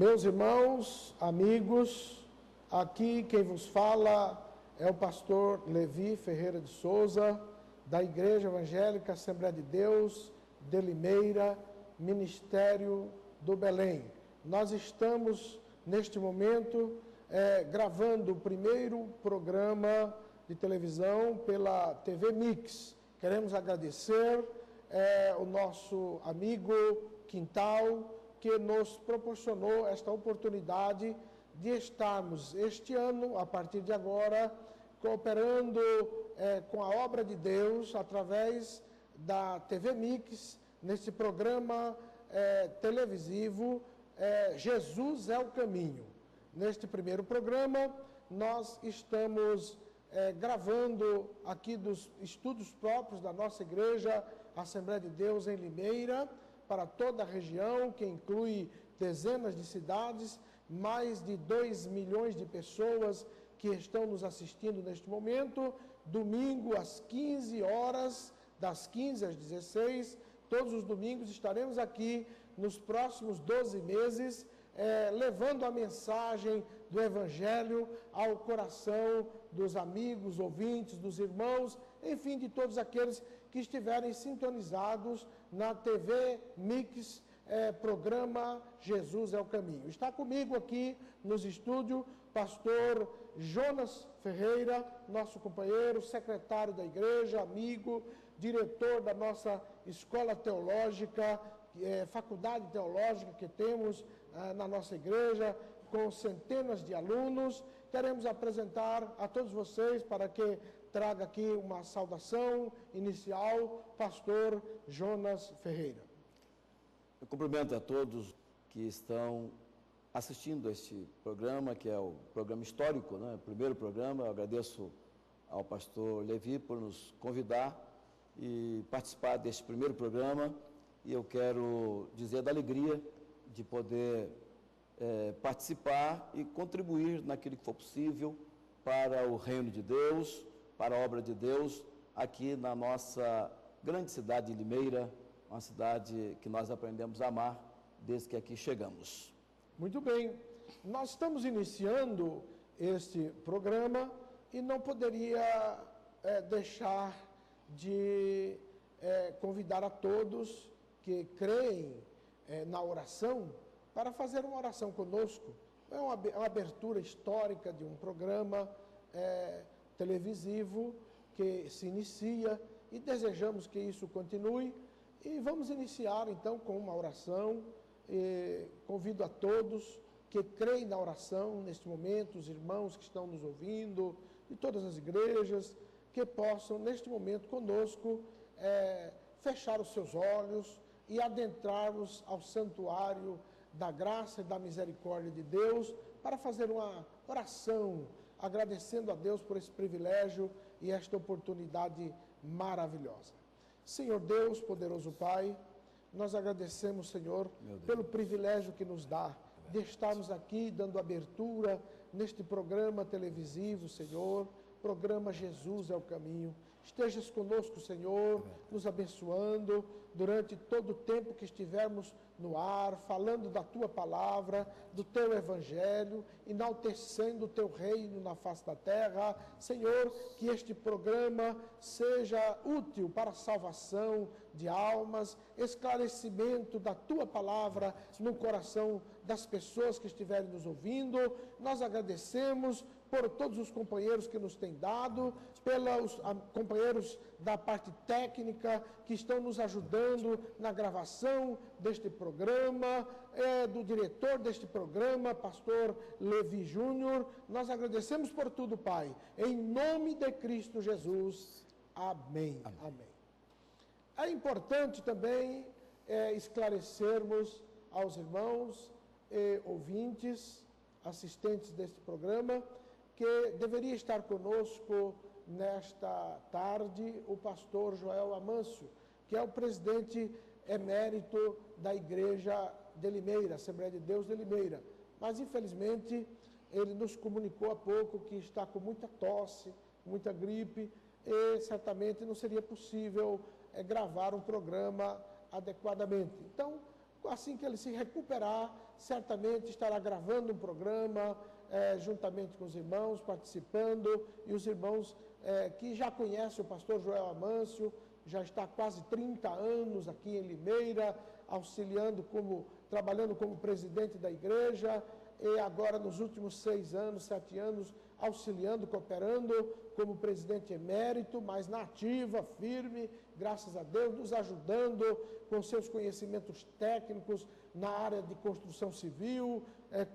Meus irmãos, amigos, aqui quem vos fala é o pastor Levi Ferreira de Souza, da Igreja Evangélica Assembleia de Deus de Limeira, Ministério do Belém. Nós estamos, neste momento, gravando o primeiro programa de televisão pela TV Mix. Queremos agradecer o nosso amigo Quintal, que nos proporcionou esta oportunidade de estarmos este ano, a partir de agora, cooperando com a obra de Deus através da TV Mix, nesse programa televisivo Jesus é o Caminho. Neste primeiro programa, nós estamos gravando aqui dos estudos próprios da nossa igreja, Assembleia de Deus em Limeira, para toda a região, que inclui dezenas de cidades, mais de 2 milhões de pessoas que estão nos assistindo neste momento, domingo às 15 horas, das 15 às 16, todos os domingos estaremos aqui nos próximos 12 meses, levando a mensagem do Evangelho ao coração dos amigos, ouvintes, dos irmãos, enfim, de todos aqueles que estiverem sintonizados na TV Mix, programa Jesus é o Caminho. Está comigo aqui nos estúdios pastor Jonas Ferreira, nosso companheiro, secretário da igreja, amigo, diretor da nossa escola teológica, faculdade teológica que temos na nossa igreja, com centenas de alunos. Queremos apresentar a todos vocês, para que traga aqui uma saudação inicial, pastor Jonas Ferreira. Eu cumprimento a todos que estão assistindo a este programa, que é o programa histórico, né? O primeiro programa. Eu agradeço ao pastor Levi por nos convidar e participar deste primeiro programa, e eu quero dizer da alegria de poder participar e contribuir naquilo que for possível para o reino de Deus, para a obra de Deus, aqui na nossa grande cidade de Limeira, uma cidade que nós aprendemos a amar desde que aqui chegamos. Muito bem, nós estamos iniciando este programa e não poderia deixar de convidar a todos que creem na oração para fazer uma oração conosco. É uma abertura histórica de um programa televisivo que se inicia e desejamos que isso continue. E vamos iniciar então com uma oração. Convido a todos que creem na oração neste momento, os irmãos que estão nos ouvindo, de todas as igrejas, que possam neste momento conosco fechar os seus olhos e adentrarmos ao santuário da graça e da misericórdia de Deus, para fazer uma oração, agradecendo a Deus por esse privilégio e esta oportunidade maravilhosa. Senhor Deus, poderoso Pai, nós agradecemos, Senhor, pelo privilégio que nos dá de estarmos aqui dando abertura neste programa televisivo, Senhor, programa Jesus é o Caminho. Estejas conosco, Senhor, nos abençoando durante todo o tempo que estivermos no ar, falando da Tua palavra, do Teu Evangelho, enaltecendo o Teu reino na face da terra. Senhor, que este programa seja útil para a salvação de almas, esclarecimento da Tua palavra no coração das pessoas que estiverem nos ouvindo. Nós agradecemos por todos os companheiros que nos têm dado, pelos companheiros da parte técnica que estão nos ajudando na gravação deste programa, do diretor deste programa, pastor Levi Júnior. Nós agradecemos por tudo, Pai, em nome de Cristo Jesus. Amém. Amém. Amém. É importante também esclarecermos aos irmãos e ouvintes, assistentes deste programa, que deveria estar conosco nesta tarde o pastor Joel Amâncio, que é o presidente emérito da Igreja de Limeira, Assembleia de Deus de Limeira. Mas, infelizmente, ele nos comunicou há pouco que está com muita tosse, muita gripe, e certamente não seria possível gravar um programa adequadamente. Então, assim que ele se recuperar, certamente estará gravando um programa, juntamente com os irmãos, participando, e os irmãos que já conhecem o pastor Joel Amâncio, já está há quase 30 anos aqui em Limeira, trabalhando como presidente da igreja, e agora nos últimos 6 anos, 7 anos, auxiliando, cooperando como presidente emérito, mas na ativa, firme, graças a Deus, nos ajudando com seus conhecimentos técnicos na área de construção civil,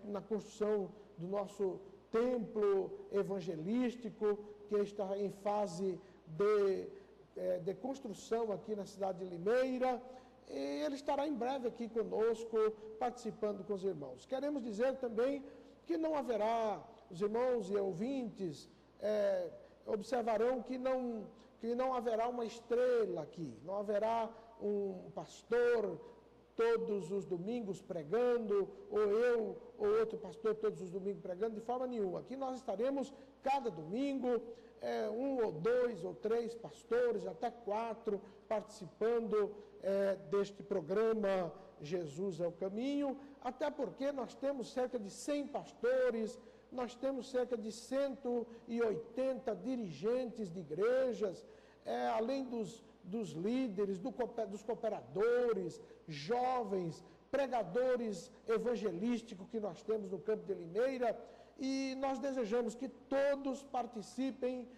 na construção do nosso templo evangelístico, que está em fase de construção aqui na cidade de Limeira, e ele estará em breve aqui conosco, participando com os irmãos. Queremos dizer também que não haverá, os irmãos e ouvintes observarão que não haverá uma estrela aqui, não haverá um pastor todos os domingos pregando, ou eu ou outro pastor todos os domingos pregando, de forma nenhuma. Aqui nós estaremos cada domingo, 1 ou 2 ou 3 pastores, até 4, participando deste programa Jesus é o Caminho, até porque nós temos cerca de 100 pastores, nós temos cerca de 180 dirigentes de igrejas, além dos líderes, dos cooperadores, jovens, pregadores evangelísticos que nós temos no campo de Limeira, e nós desejamos que todos participem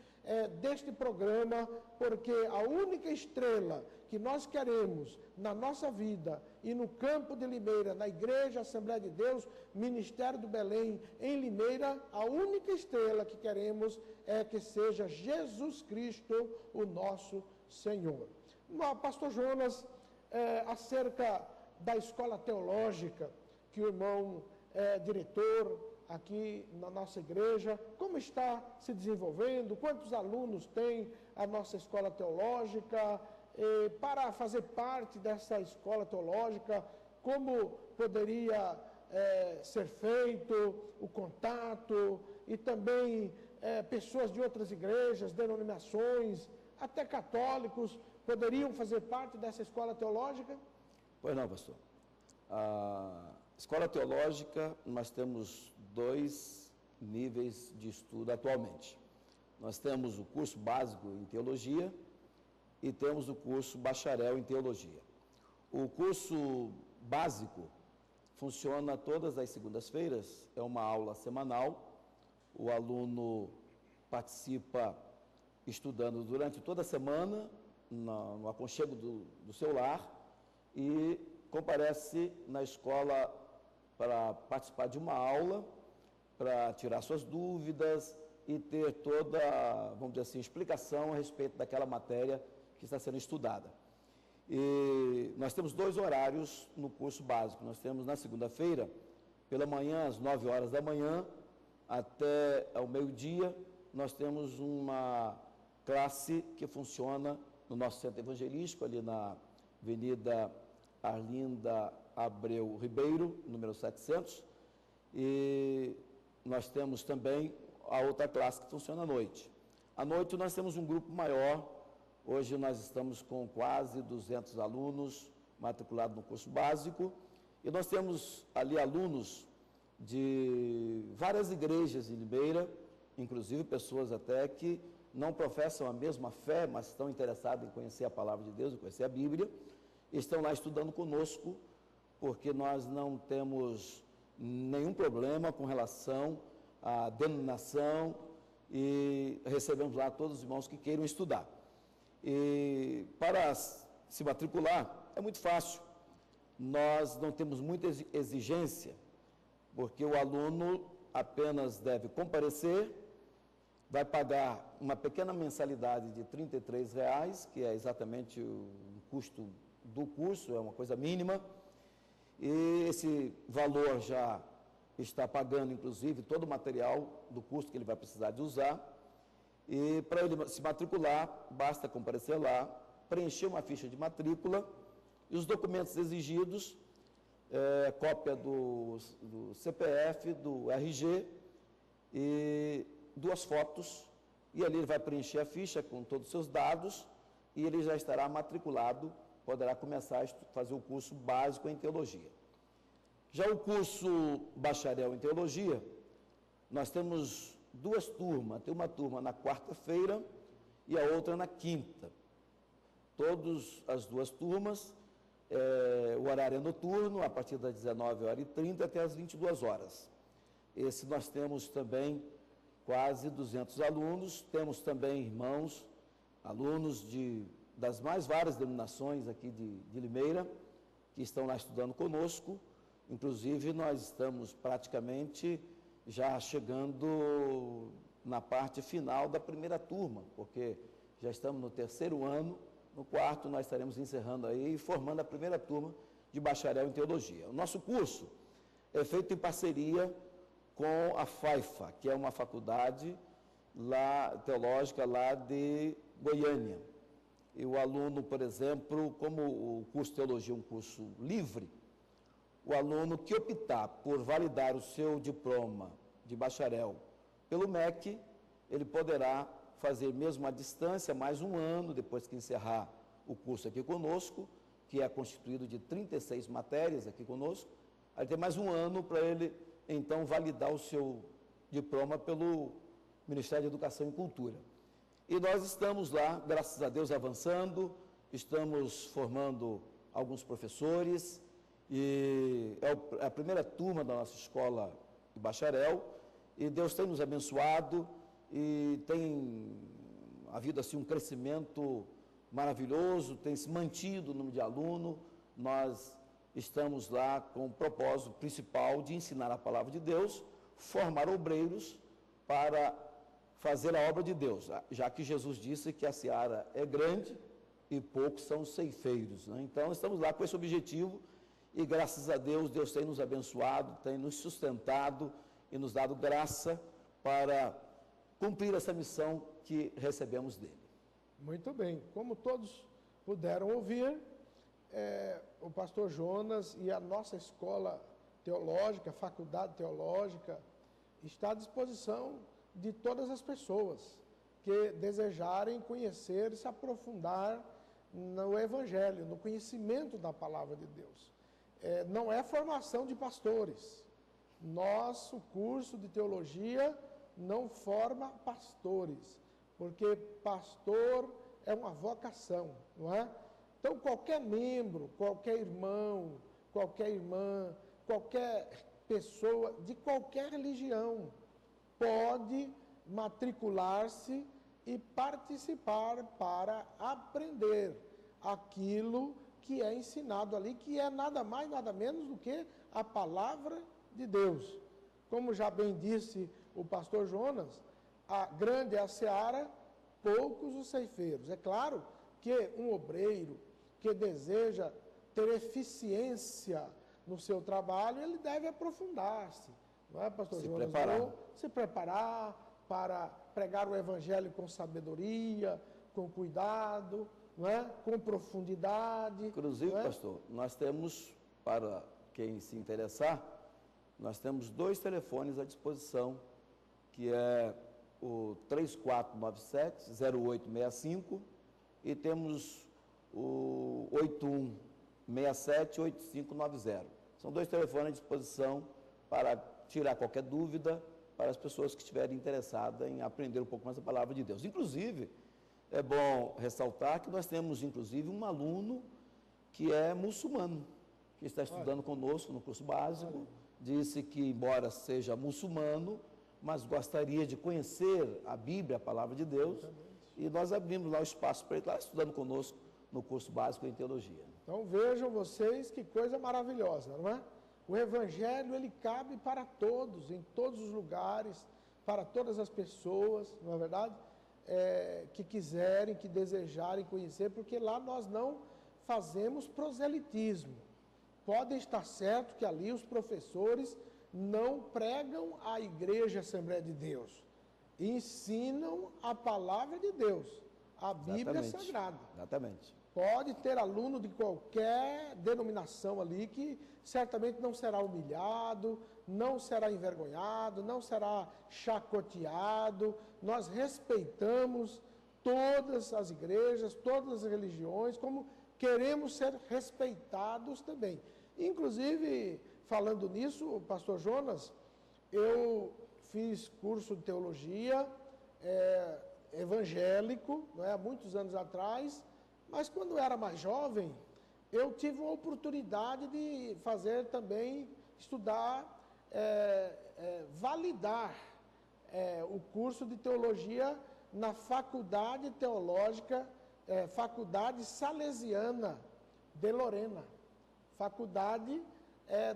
deste programa, porque a única estrela que nós queremos na nossa vida e no campo de Limeira, na Igreja Assembleia de Deus, Ministério do Belém, em Limeira, a única estrela que queremos é que seja Jesus Cristo, o nosso Senhor. Pastor Jonas, acerca da escola teológica, que o irmão é diretor aqui na nossa igreja, como está se desenvolvendo, quantos alunos tem a nossa escola teológica, para fazer parte dessa escola teológica, como poderia ser feito o contato, e também pessoas de outras igrejas, denominações, até católicos, poderiam fazer parte dessa escola teológica? Pois não, pastor. A escola teológica, nós temos 2 níveis de estudo atualmente. Nós temos o curso básico em teologia e temos o curso bacharel em teologia. O curso básico funciona todas as segundas-feiras, é uma aula semanal, o aluno participa estudando durante toda a semana, no aconchego do seu lar, e comparece na escola para participar de uma aula, para tirar suas dúvidas e ter toda, vamos dizer assim, explicação a respeito daquela matéria que está sendo estudada. E nós temos 2 horários no curso básico. Nós temos na segunda-feira, pela manhã, às 9 horas da manhã, até ao meio-dia, nós temos uma classe que funciona no nosso centro evangelístico, ali na Avenida Arlinda Abreu Ribeiro, número 700, e nós temos também a outra classe que funciona à noite. À noite nós temos um grupo maior, hoje nós estamos com quase 200 alunos matriculados no curso básico, e nós temos ali alunos de várias igrejas em Limeira, inclusive pessoas até que não professam a mesma fé, mas estão interessados em conhecer a palavra de Deus, em conhecer a Bíblia, estão lá estudando conosco, porque nós não temos nenhum problema com relação à denominação e recebemos lá todos os irmãos que queiram estudar. E para se matricular é muito fácil, nós não temos muita exigência, porque o aluno apenas deve comparecer, vai pagar uma pequena mensalidade de R$ 33,00, que é exatamente o custo do curso, é uma coisa mínima, e esse valor já está pagando, inclusive, todo o material do curso que ele vai precisar de usar, e para ele se matricular, basta comparecer lá, preencher uma ficha de matrícula, e os documentos exigidos, cópia do CPF, do RG, e 2 fotos, e ali ele vai preencher a ficha com todos os seus dados, e ele já estará matriculado poderá começar a fazer o curso básico em teologia. Já o curso bacharel em teologia, nós temos duas turmas, tem uma turma na quarta-feira e a outra na quinta. Todas as duas turmas, o horário é noturno, a partir das 19h30 até as 22h. Esse nós temos também quase 200 alunos, temos também irmãos, alunos das mais várias denominações aqui de Limeira, que estão lá estudando conosco. Inclusive, nós estamos praticamente já chegando na parte final da primeira turma, porque já estamos no terceiro ano, no quarto nós estaremos encerrando aí e formando a primeira turma de bacharel em teologia. O nosso curso é feito em parceria com a FAIFA, que é uma faculdade teológica lá de Goiânia. E o aluno, por exemplo, como o curso de teologia é um curso livre, o aluno que optar por validar o seu diploma de bacharel pelo MEC, ele poderá fazer mesmo à distância mais um ano, depois que encerrar o curso aqui conosco, que é constituído de 36 matérias aqui conosco, aí tem mais um ano para ele, então, validar o seu diploma pelo Ministério da Educação e Cultura. E nós estamos lá, graças a Deus, avançando, estamos formando alguns professores, e é a primeira turma da nossa escola de bacharel, e Deus tem nos abençoado, e tem havido assim um crescimento maravilhoso, tem se mantido o número de alunos. Nós estamos lá com o propósito principal de ensinar a palavra de Deus, formar obreiros para fazer a obra de Deus, já que Jesus disse que a seara é grande e poucos são os ceifeiros, né? Então, estamos lá com esse objetivo e, graças a Deus, Deus tem nos abençoado, tem nos sustentado e nos dado graça para cumprir essa missão que recebemos dele. Muito bem. Como todos puderam ouvir, o pastor Jonas e a nossa escola teológica, faculdade teológica, está à disposição de todas as pessoas que desejarem conhecer e se aprofundar no Evangelho, no conhecimento da palavra de Deus. Não é formação de pastores. Nosso curso de teologia não forma pastores, porque pastor é uma vocação, não é? Então, qualquer membro, qualquer irmão, qualquer irmã, qualquer pessoa de qualquer religião pode matricular-se e participar para aprender aquilo que é ensinado ali, que é nada mais, nada menos do que a palavra de Deus. Como já bem disse o pastor Jonas, a grande é a seara, poucos os ceifeiros. É claro que um obreiro que deseja ter eficiência no seu trabalho, ele deve aprofundar-se, não é, pastor Jonas? Se preparar para pregar o evangelho com sabedoria, com cuidado, não é? Com profundidade. Inclusive, não é? Pastor, nós temos, para quem se interessar, nós temos 2 telefones à disposição, que é o 3497-0865 e temos o 8167-8590. São 2 telefones à disposição para tirar qualquer dúvida para as pessoas que estiverem interessadas em aprender um pouco mais a palavra de Deus. Inclusive, é bom ressaltar que nós temos, inclusive, um aluno que é muçulmano, que está estudando conosco no curso básico, disse que, embora seja muçulmano, mas gostaria de conhecer a Bíblia, a palavra de Deus, e nós abrimos lá o espaço para ele estar estudando conosco no curso básico em teologia. Então vejam vocês que coisa maravilhosa, não é? O Evangelho, ele cabe para todos, em todos os lugares, para todas as pessoas, não é verdade? Que quiserem, que desejarem conhecer, porque lá nós não fazemos proselitismo. Pode estar certo que ali os professores não pregam a Igreja Assembleia de Deus, ensinam a palavra de Deus, a Bíblia Sagrada. Exatamente. Pode ter aluno de qualquer denominação ali que certamente não será humilhado, não será envergonhado, não será chacoteado. Nós respeitamos todas as igrejas, todas as religiões, como queremos ser respeitados também. Inclusive, falando nisso, pastor Jonas, eu fiz curso de teologia evangélico, não é, há muitos anos atrás, mas quando eu era mais jovem, eu tive uma oportunidade de fazer também, estudar, validar o curso de teologia na Faculdade Teológica, Faculdade Salesiana de Lorena, faculdade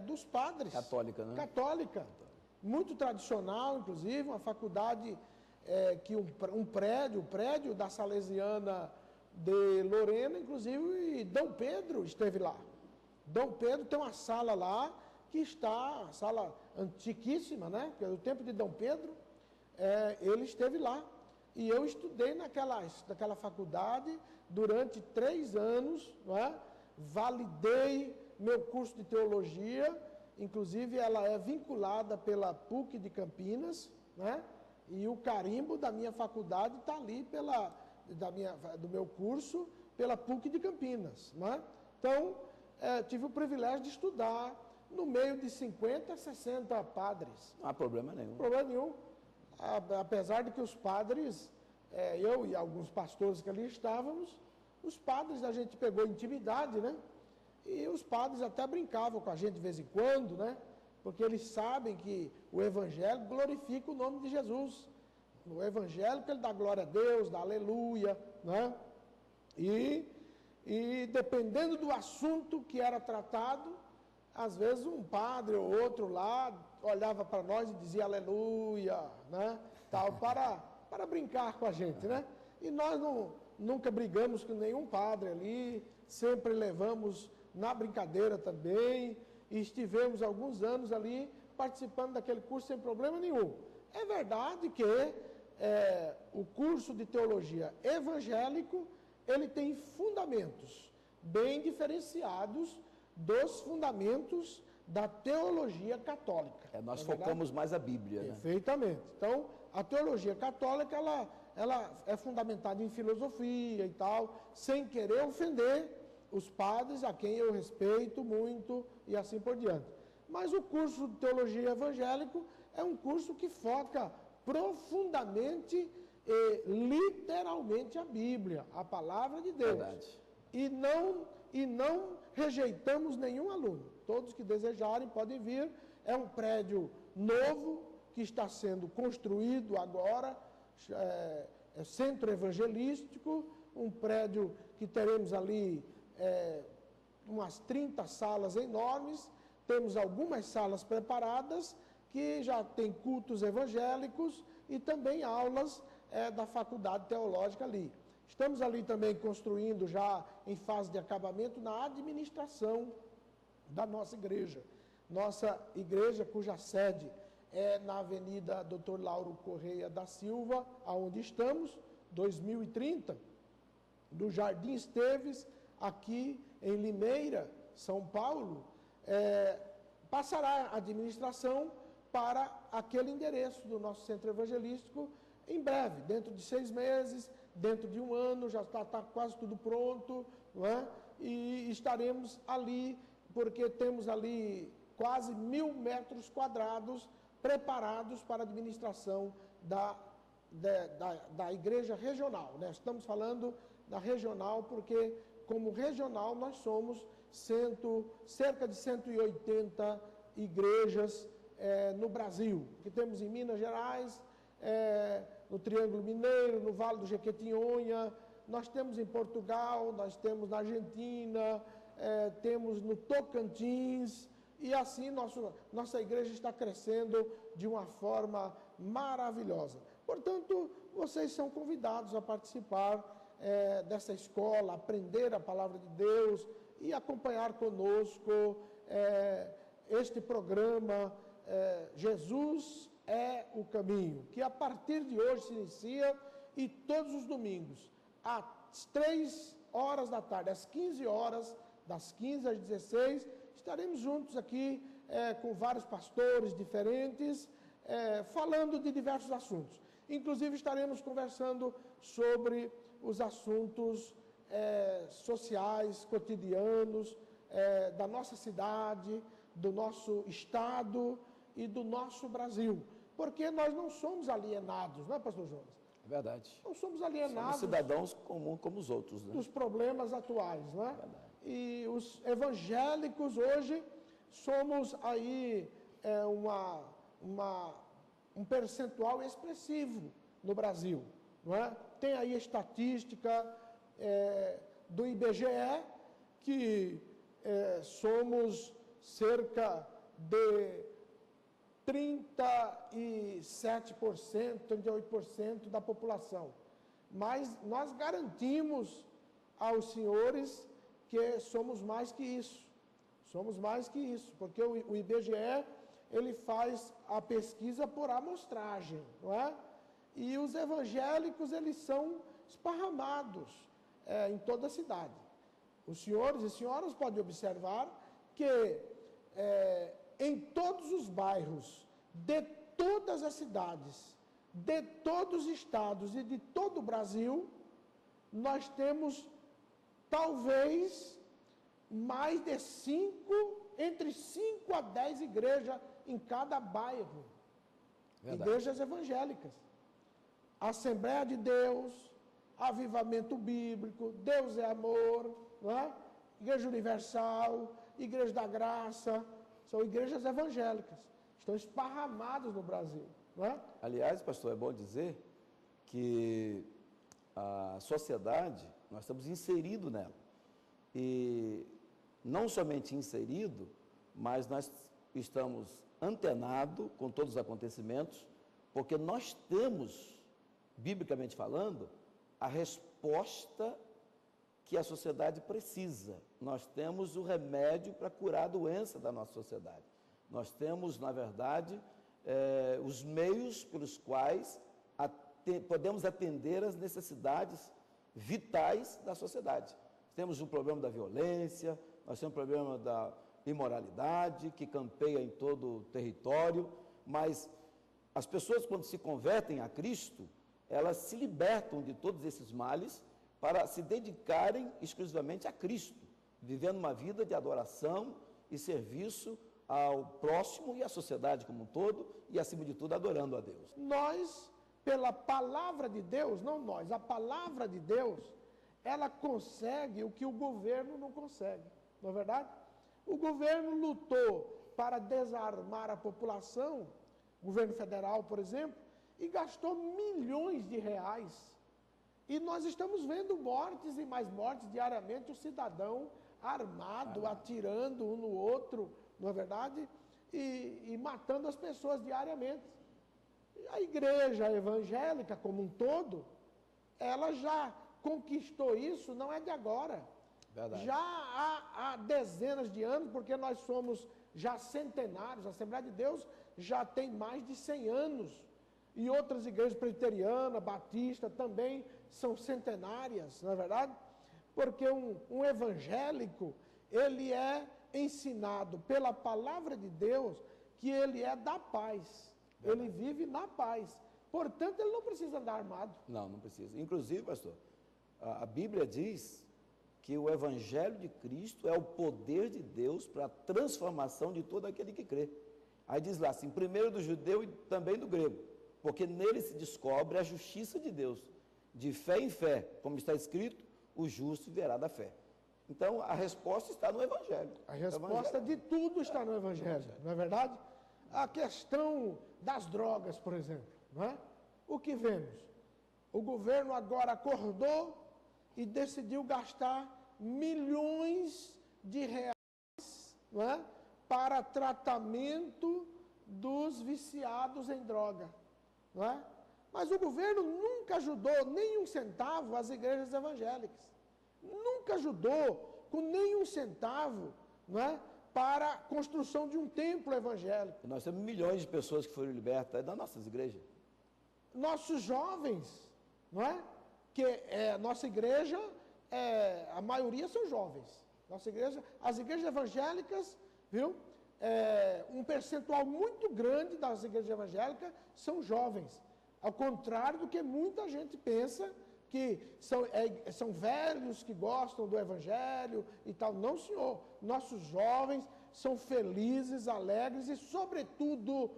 dos padres. Católica, né? Católica, muito tradicional, inclusive, uma faculdade que o prédio da Salesiana de Lorena, inclusive Dom Pedro esteve lá. Dom Pedro tem uma sala lá, que está, uma sala antiquíssima, né? Que é do tempo de Dom Pedro, ele esteve lá. E eu estudei naquela faculdade durante 3 anos, não é? Validei meu curso de teologia, inclusive ela é vinculada pela PUC de Campinas, né? E o carimbo da minha faculdade está ali do meu curso pela PUC de Campinas, né? Então, tive o privilégio de estudar no meio de 50, 60 padres. Não há problema nenhum. Problema nenhum. Apesar de que os padres, eu e alguns pastores que ali estávamos, os padres a gente pegou intimidade, né? E os padres até brincavam com a gente de vez em quando, né? Porque eles sabem que o Evangelho glorifica o nome de Jesus. O Evangelho, ele dá glória a Deus, dá aleluia, né? E dependendo do assunto que era tratado, às vezes um padre ou outro lá olhava para nós e dizia aleluia, né? Tal, para brincar com a gente, né? E nós nunca brigamos com nenhum padre ali, sempre levamos na brincadeira também, e estivemos alguns anos ali participando daquele curso sem problema nenhum. É verdade que o curso de teologia evangélico, ele tem fundamentos bem diferenciados dos fundamentos da teologia católica. Nós focamos mais a Bíblia, né? Perfeitamente. Então, a teologia católica, ela é fundamentada em filosofia e tal, sem querer ofender os padres, a quem eu respeito muito, e assim por diante. Mas o curso de teologia evangélico é um curso que foca profundamente e literalmente a Bíblia, a palavra de Deus. Verdade. E não rejeitamos nenhum aluno. Todos que desejarem podem vir. É um prédio novo que está sendo construído agora, centro evangelístico, um prédio que teremos ali umas 30 salas enormes, temos algumas salas preparadas que já tem cultos evangélicos e também aulas da faculdade teológica ali. Estamos ali também construindo já em fase de acabamento na administração da nossa igreja. Nossa igreja, cuja sede é na Avenida Dr. Lauro Correia da Silva, aonde estamos, 2030, do Jardim Esteves, aqui em Limeira, São Paulo, passará a administração para aquele endereço do nosso centro evangelístico em breve, dentro de 6 meses, dentro de 1 ano, já está quase tudo pronto, não é? E estaremos ali, porque temos ali quase 1.000 metros quadrados preparados para a administração da igreja regional, né? Estamos falando da regional porque, como regional, nós somos cerca de 180 igrejas no Brasil, que temos em Minas Gerais, no Triângulo Mineiro, no Vale do Jequitinhonha, nós temos em Portugal, nós temos na Argentina, temos no Tocantins, e assim nossa igreja está crescendo de uma forma maravilhosa. Portanto, vocês são convidados a participar dessa escola, aprender a palavra de Deus e acompanhar conosco este programa Jesus é o Caminho, que a partir de hoje se inicia e todos os domingos, às 3 horas da tarde, às 15 horas, das 15 às 16, estaremos juntos aqui com vários pastores diferentes, falando de diversos assuntos. Inclusive estaremos conversando sobre os assuntos sociais, cotidianos, da nossa cidade, do nosso estado e do nosso Brasil. Porque nós não somos alienados, não é, pastor Jonas? É verdade. Não somos alienados. Somos cidadãos comuns como os outros, né? Dos problemas atuais, não é? Verdade. E os evangélicos hoje somos aí um percentual expressivo no Brasil, não é? Tem aí a estatística do IBGE que somos cerca de 37%, 38% da população. Mas nós garantimos aos senhores que somos mais que isso. Somos mais que isso, porque o IBGE, ele faz a pesquisa por amostragem, não é? E os evangélicos, eles são esparramados em toda a cidade. Os senhores e senhoras podem observar que em todos os bairros, de todas as cidades, de todos os estados e de todo o Brasil, nós temos talvez mais de entre 5 a 10 igrejas em cada bairro. Verdade. Igrejas evangélicas. Assembleia de Deus, Avivamento Bíblico, Deus é Amor, não é? Igreja Universal, Igreja da Graça, são igrejas evangélicas. Estão esparramadas no Brasil, não é? Aliás, pastor, é bom dizer que a sociedade, nós estamos inseridos nela. E não somente inserido, mas nós estamos antenados com todos os acontecimentos, porque nós temos, biblicamente falando, a resposta que a sociedade precisa. Nós temos o remédio para curar a doença da nossa sociedade. Nós temos, na verdade, os meios pelos quais podemos atender as necessidades vitais da sociedade. Temos o problema da violência, nós temos o problema da imoralidade, que campeia em todo o território, mas as pessoas, quando se convertem a Cristo, elas se libertam de todos esses males para se dedicarem exclusivamente a Cristo, vivendo uma vida de adoração e serviço ao próximo e à sociedade como um todo, e acima de tudo adorando a Deus. Nós, pela palavra de Deus, não nós, a palavra de Deus, ela consegue o que o governo não consegue, não é verdade? O governo lutou para desarmar a população, o governo federal, por exemplo, e gastou milhões de reais. E nós estamos vendo mortes e mais mortes diariamente, o cidadão armado, atirando um no outro, não é verdade? E matando as pessoas diariamente. A igreja evangélica como um todo, ela já conquistou isso, não é de agora. Verdade. Já há dezenas de anos, porque nós somos já centenários, a Assembleia de Deus já tem mais de 100 anos. E outras igrejas presbiterianas, batistas, também são centenárias, não é verdade? Porque um evangélico, ele é ensinado pela palavra de Deus que ele é da paz. Verdade. Ele vive na paz. Portanto, ele não precisa andar armado. Não, não precisa. Inclusive, pastor, a Bíblia diz que o Evangelho de Cristo é o poder de Deus para a transformação de todo aquele que crê. Aí diz lá assim, primeiro do judeu e também do grego, porque nele se descobre a justiça de Deus, de fé em fé, como está escrito, o justo viverá da fé. Então, a resposta está no Evangelho. A resposta de tudo está no Evangelho, não é verdade? A questão das drogas, por exemplo, não é? O que vemos? O governo agora acordou e decidiu gastar milhões de reais, não é? Para tratamento dos viciados em droga, não é? Mas o governo nunca ajudou nem um centavo as igrejas evangélicas. Nunca ajudou com nenhum centavo, não é? Para a construção de um templo evangélico. E nós temos milhões de pessoas que foram libertas das nossas igrejas. Nossos jovens, não é? Que nossa igreja, a maioria são jovens. Nossa igreja, as igrejas evangélicas, viu? Um percentual muito grande das igrejas evangélicas são jovens. Ao contrário do que muita gente pensa, que são velhos que gostam do Evangelho e tal. Não, senhor. Nossos jovens são felizes, alegres e, sobretudo,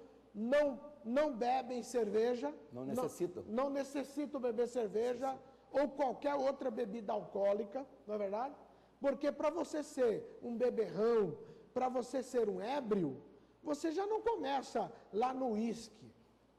não bebem cerveja. Não necessitam. Não necessitam beber cerveja ou qualquer outra bebida alcoólica, não é verdade? Porque para você ser um beberrão, para você ser um ébrio, você já não começa lá no uísque,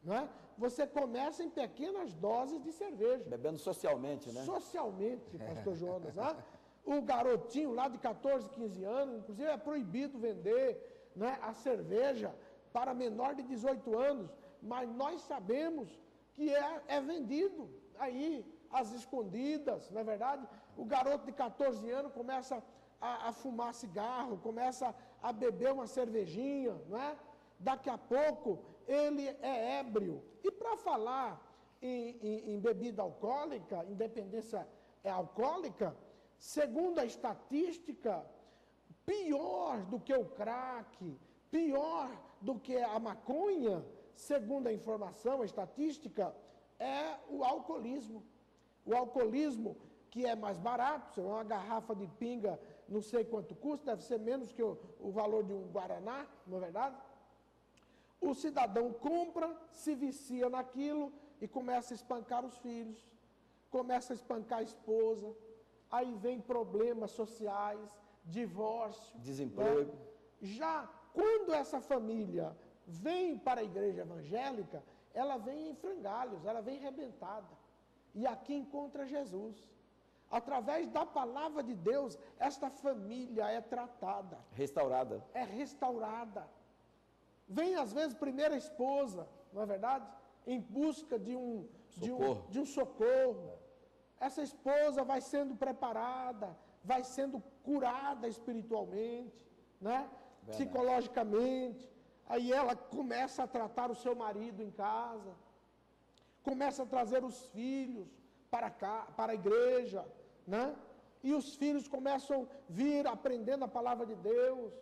não é? Você começa em pequenas doses de cerveja. Bebendo socialmente, né? Socialmente, pastor Jonas. Né? O garotinho lá de 14, 15 anos, inclusive é proibido vender, né, a cerveja para menor de 18 anos, mas nós sabemos que é vendido aí, às escondidas, não é verdade? O garoto de 14 anos começa a fumar cigarro, começa a beber uma cervejinha, não é? Daqui a pouco ele é ébrio. E para falar em bebida alcoólica, independência alcoólica, segundo a estatística, pior do que o crack, pior do que a maconha, segundo a informação, a estatística, é o alcoolismo. O alcoolismo, que é mais barato, uma garrafa de pinga, não sei quanto custa, deve ser menos que o valor de um guaraná, não é verdade? O cidadão compra, se vicia naquilo e começa a espancar os filhos, começa a espancar a esposa, aí vem problemas sociais, divórcio, desemprego. Né? Já quando essa família vem para a igreja evangélica, ela vem em frangalhos, ela vem arrebentada. E aqui encontra Jesus. Através da palavra de Deus, esta família é tratada. Restaurada. É restaurada. Vem, às vezes, primeira esposa, não é verdade? Em busca de um socorro. Essa esposa vai sendo preparada, vai sendo curada espiritualmente, né? Psicologicamente. Aí ela começa a tratar o seu marido em casa, começa a trazer os filhos para cá, para a igreja, né? E os filhos começam a vir aprendendo a palavra de Deus.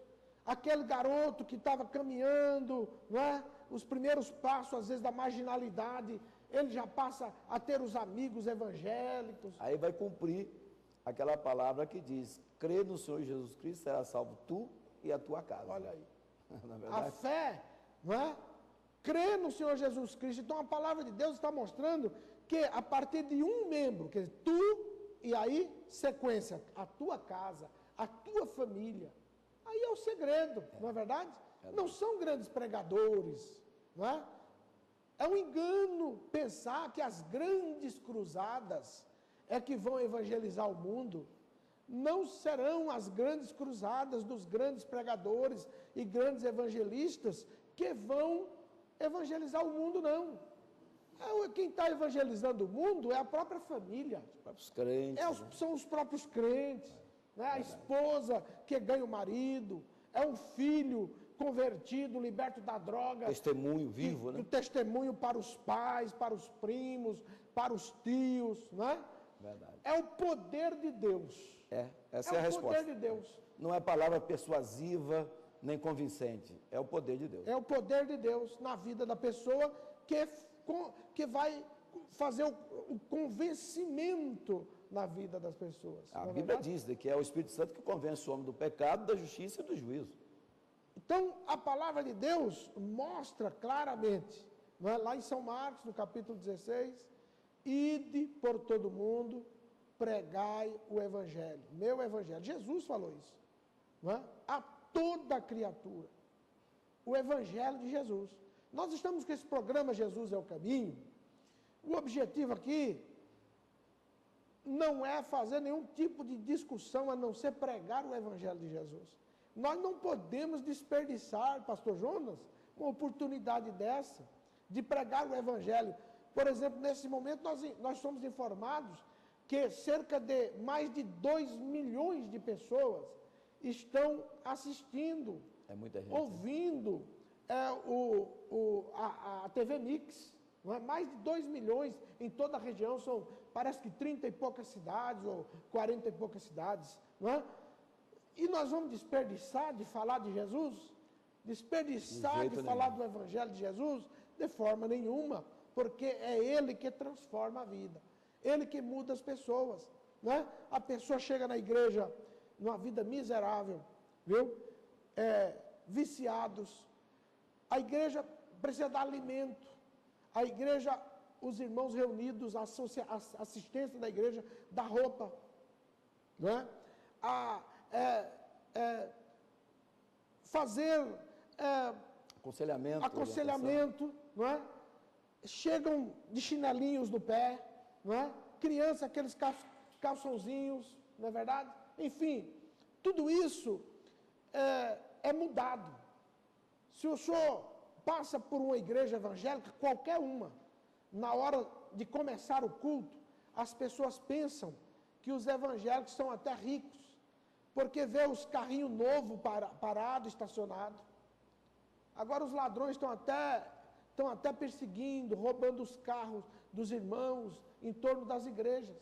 Aquele garoto que estava caminhando, não é? Os primeiros passos, às vezes, da marginalidade, ele já passa a ter os amigos evangélicos. Aí vai cumprir aquela palavra que diz: crê no Senhor Jesus Cristo, será salvo tu e a tua casa. Olha aí. A fé, não é? Crê no Senhor Jesus Cristo. Então a palavra de Deus está mostrando que a partir de um membro, quer dizer, tu, e aí, sequência, a tua casa, a tua família. Aí é o segredo, não é verdade? Não são grandes pregadores, não é? É um engano pensar que as grandes cruzadas é que vão evangelizar o mundo. Não serão as grandes cruzadas dos grandes pregadores e grandes evangelistas que vão evangelizar o mundo, não. Quem está evangelizando o mundo é a própria família. Os próprios crentes. São os próprios crentes. Né? A esposa que ganha o marido, é um filho convertido, liberto da droga. Testemunho vivo, né? O testemunho para os pais, para os primos, para os tios, né? Verdade. É o poder de Deus. Essa é a resposta. É o poder de Deus. Não é palavra persuasiva nem convincente, é o poder de Deus. É o poder de Deus na vida da pessoa que vai fazer o convencimento na vida das pessoas. A Bíblia diz que é o Espírito Santo que convence o homem do pecado, da justiça e do juízo. Então, a palavra de Deus mostra claramente, não é? Lá em São Marcos, no capítulo 16, ide por todo mundo, pregai o Evangelho, meu Evangelho. Jesus falou isso, não é? A toda criatura, o Evangelho de Jesus. Nós estamos com esse programa Jesus é o Caminho. O objetivo aqui não é fazer nenhum tipo de discussão, a não ser pregar o Evangelho de Jesus. Nós não podemos desperdiçar, pastor Jonas, uma oportunidade dessa, de pregar o Evangelho. Por exemplo, nesse momento nós somos informados que cerca de mais de 2 milhões de pessoas estão assistindo, muita gente, ouvindo a TV Mix. Não é? Mais de 2 milhões em toda a região, parece que 30 e poucas cidades, ou 40 e poucas cidades. Não é? E nós vamos desperdiçar de falar de Jesus? Desperdiçar de falar do Evangelho de Jesus? De forma nenhuma, porque é Ele que transforma a vida. Ele que muda as pessoas, né? A pessoa chega na igreja numa vida miserável, viu? Viciados. A igreja precisa dar alimento. A igreja, os irmãos reunidos, a assistência da igreja dá roupa, não é? Fazer aconselhamento, não é? Chegam de chinelinhos no pé, não é? Criança, aqueles calçãozinhos, não é verdade? Enfim, tudo isso é mudado. Se o senhor passa por uma igreja evangélica, qualquer uma, na hora de começar o culto, as pessoas pensam que os evangélicos são até ricos, porque vê os carrinhos novos parados, estacionados. Agora os ladrões estão até perseguindo, roubando os carros dos irmãos em torno das igrejas.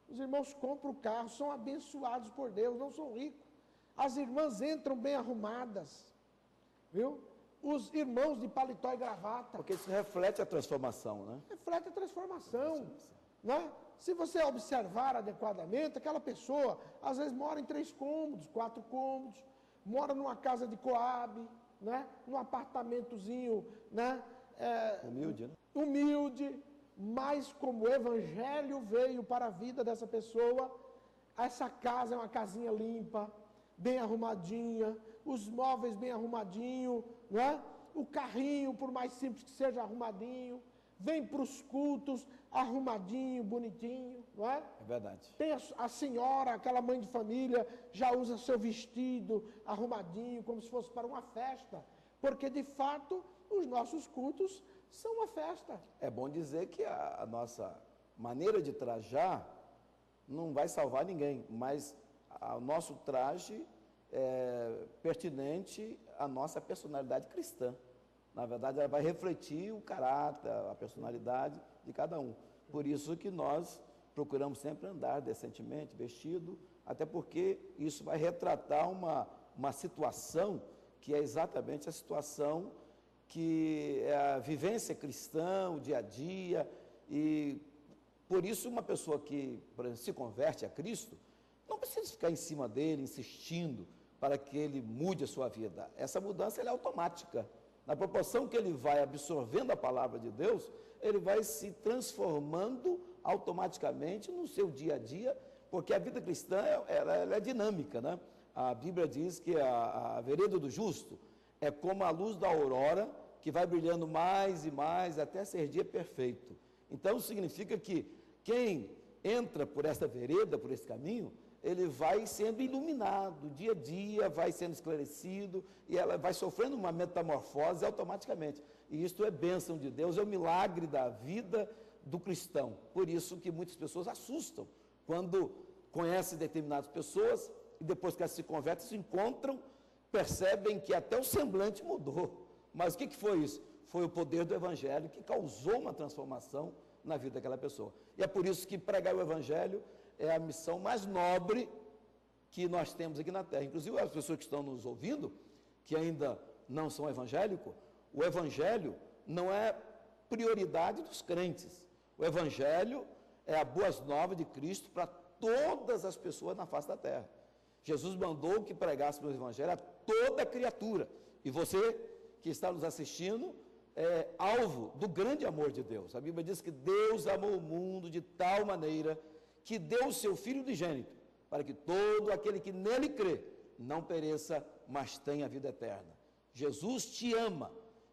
Os irmãos compram o carro, são abençoados por Deus, não são ricos. As irmãs entram bem arrumadas, viu? Os irmãos de paletó e gravata. Porque isso reflete a transformação, né? Reflete a transformação, né? Se você observar adequadamente, aquela pessoa, às vezes mora em 3 cômodos, 4 cômodos, mora numa casa de Coab, né? Num apartamentozinho, né? Humilde, né? Humilde, mas como o evangelho veio para a vida dessa pessoa, essa casa é uma casinha limpa, bem arrumadinha, os móveis bem arrumadinho, não é? O carrinho, por mais simples que seja, arrumadinho, vem para os cultos arrumadinho, bonitinho, não é? É verdade. Tem a senhora, aquela mãe de família, já usa seu vestido arrumadinho, como se fosse para uma festa, porque de fato os nossos cultos são uma festa. É bom dizer que a nossa maneira de trajar não vai salvar ninguém, mas o nosso traje é pertinente à nossa personalidade cristã. Na verdade, ela vai refletir o caráter, a personalidade de cada um. Por isso que nós procuramos sempre andar decentemente, vestido, até porque isso vai retratar uma situação que é exatamente a situação que é a vivência cristã, o dia a dia, e por isso uma pessoa que, por exemplo, se converte a Cristo, não precisa ficar em cima dele, insistindo para que ele mude a sua vida. Essa mudança ela é automática. Na proporção que ele vai absorvendo a palavra de Deus, ele vai se transformando automaticamente no seu dia a dia, porque a vida cristã ela é dinâmica, né? A Bíblia diz que a vereda do justo é como a luz da aurora, que vai brilhando mais e mais até ser dia perfeito. Então, significa que quem entra por esta vereda, por esse caminho, ele vai sendo iluminado, dia a dia vai sendo esclarecido, e ela vai sofrendo uma metamorfose automaticamente. E isto é bênção de Deus, é o milagre da vida do cristão. Por isso que muitas pessoas assustam quando conhecem determinadas pessoas, e depois que elas se convertem, se encontram, percebem que até o semblante mudou. Mas o que foi isso? Foi o poder do Evangelho que causou uma transformação na vida daquela pessoa. E é por isso que pregar o Evangelho é a missão mais nobre que nós temos aqui na Terra. Inclusive as pessoas que estão nos ouvindo, que ainda não são evangélicos, o Evangelho não é prioridade dos crentes. O Evangelho é a boas novas de Cristo para todas as pessoas na face da Terra. Jesus mandou que pregássemos o Evangelho a toda criatura. E você que está nos assistindo é alvo do grande amor de Deus. A Bíblia diz que Deus amou o mundo de tal maneira que deu o seu Filho unigênito, para que todo aquele que nele crê não pereça, mas tenha vida eterna. Jesus te ama,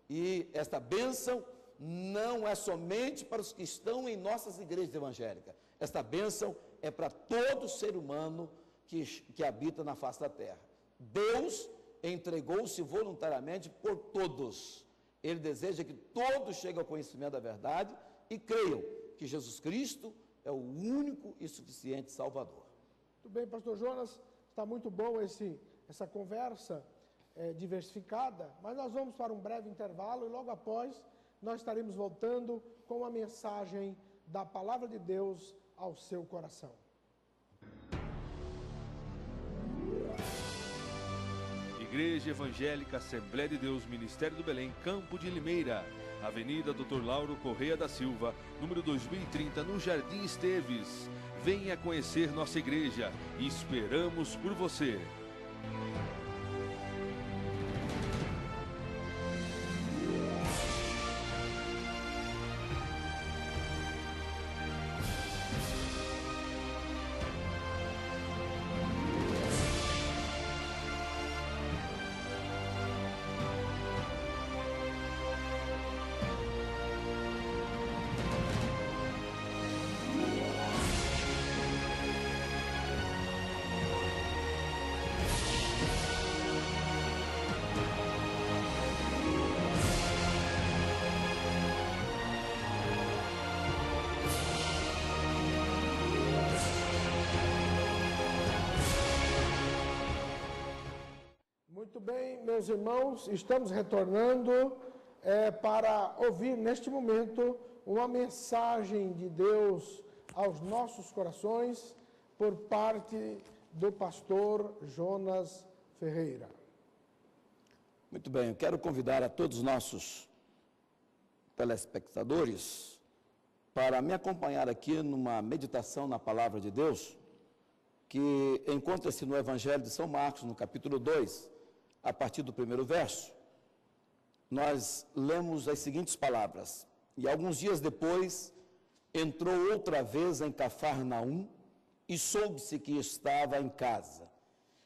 e esta bênção não é somente para os que estão em nossas igrejas evangélicas. Esta bênção é para todo ser humano que habita na face da terra. Deus entregou-se voluntariamente por todos. Ele deseja que todos cheguem ao conhecimento da verdade e creiam que Jesus Cristo é o único e suficiente Salvador. Muito bem, pastor Jonas, está muito bom essa conversa diversificada, mas nós vamos para um breve intervalo e logo após nós estaremos voltando com a mensagem da Palavra de Deus ao seu coração. Igreja Evangélica Assembleia de Deus, Ministério do Belém, Campo de Limeira. Avenida Dr. Lauro Correia da Silva, número 2030, no Jardim Esteves. Venha conhecer nossa igreja e esperamos por você. Muito bem, meus irmãos, estamos retornando para ouvir neste momento uma mensagem de Deus aos nossos corações por parte do pastor Jonas Ferreira. Muito bem, eu quero convidar a todos os nossos telespectadores para me acompanhar aqui numa meditação na Palavra de Deus, que encontra-se no Evangelho de São Marcos, no capítulo 2, a partir do primeiro verso. Nós lemos as seguintes palavras: e alguns dias depois, entrou outra vez em Cafarnaum, e soube-se que estava em casa.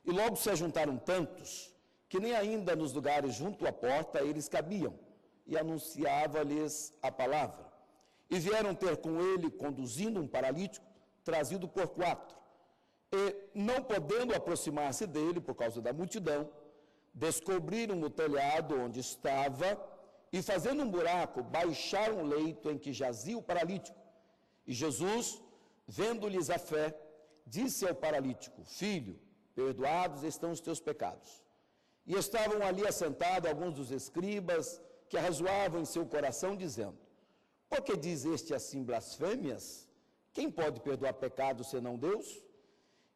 E logo se ajuntaram tantos, que nem ainda nos lugares junto à porta eles cabiam, e anunciava-lhes a palavra. E vieram ter com ele, conduzindo um paralítico, trazido por 4. E, não podendo aproximar-se dele, por causa da multidão, descobriram no telhado onde estava, e fazendo um buraco, baixaram o leito em que jazia o paralítico. E Jesus, vendo-lhes a fé, disse ao paralítico: filho, perdoados estão os teus pecados. E estavam ali assentados alguns dos escribas, que arrazoavam em seu coração, dizendo: por que diz este assim blasfêmias? Quem pode perdoar pecados senão Deus?